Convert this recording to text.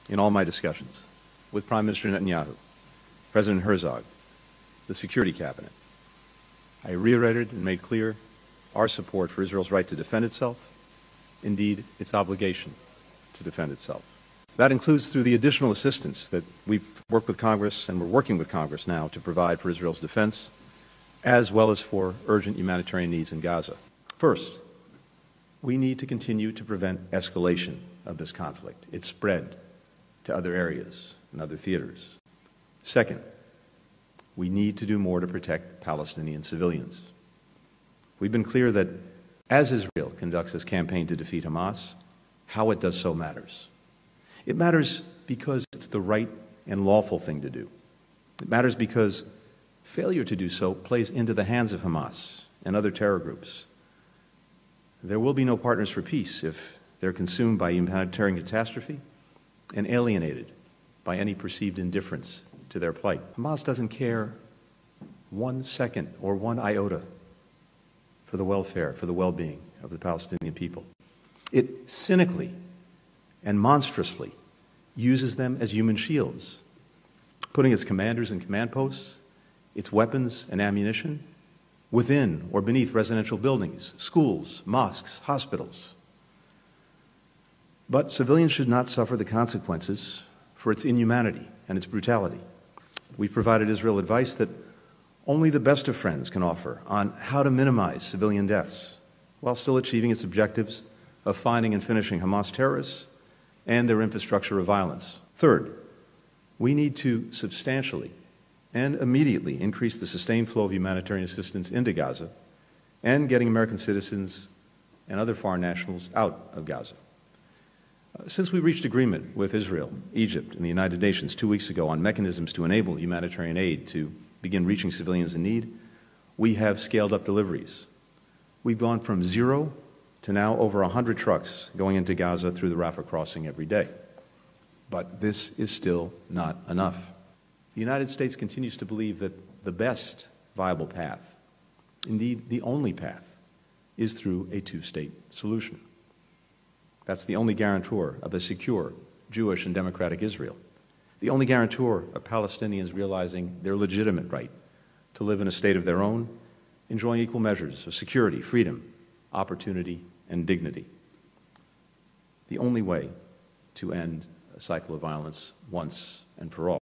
in all my discussions with Prime Minister Netanyahu, President Herzog, the Security Cabinet, I reiterated and made clear our support for Israel's right to defend itself, indeed its obligation to defend itself. That includes through the additional assistance that we've worked with Congress and we're working with Congress now to provide for Israel's defense, as well as for urgent humanitarian needs in Gaza. First, we need to continue to prevent escalation of this conflict, its spread to other areas and other theaters. Second, we need to do more to protect Palestinian civilians. We've been clear that as Israel conducts its campaign to defeat Hamas, how it does so matters. It matters because it's the right and lawful thing to do. It matters because failure to do so plays into the hands of Hamas and other terror groups. There will be no partners for peace if they're consumed by humanitarian catastrophe and alienated by any perceived indifference to their plight. Hamas doesn't care 1 second or 1 iota for the welfare, for the well-being of the Palestinian people. It cynically and monstrously uses them as human shields, putting its commanders and command posts, its weapons and ammunition, within or beneath residential buildings, schools, mosques, hospitals. But civilians should not suffer the consequences for its inhumanity and its brutality. We've provided Israel advice that only the best of friends can offer on how to minimize civilian deaths while still achieving its objectives of finding and finishing Hamas terrorists and their infrastructure of violence. Third, we need to substantially and immediately increase the sustained flow of humanitarian assistance into Gaza and getting American citizens and other foreign nationals out of Gaza. Since we reached agreement with Israel, Egypt, and the United Nations 2 weeks ago on mechanisms to enable humanitarian aid to begin reaching civilians in need, we have scaled up deliveries. We've gone from 0 to now over 100 trucks going into Gaza through the Rafah crossing every day. But this is still not enough. The United States continues to believe that the best viable path, indeed the only path, is through a two-state solution. That's the only guarantor of a secure Jewish and democratic Israel, the only guarantor of Palestinians realizing their legitimate right to live in a state of their own, enjoying equal measures of security, freedom, opportunity, and dignity. The only way to end a cycle of violence once and for all.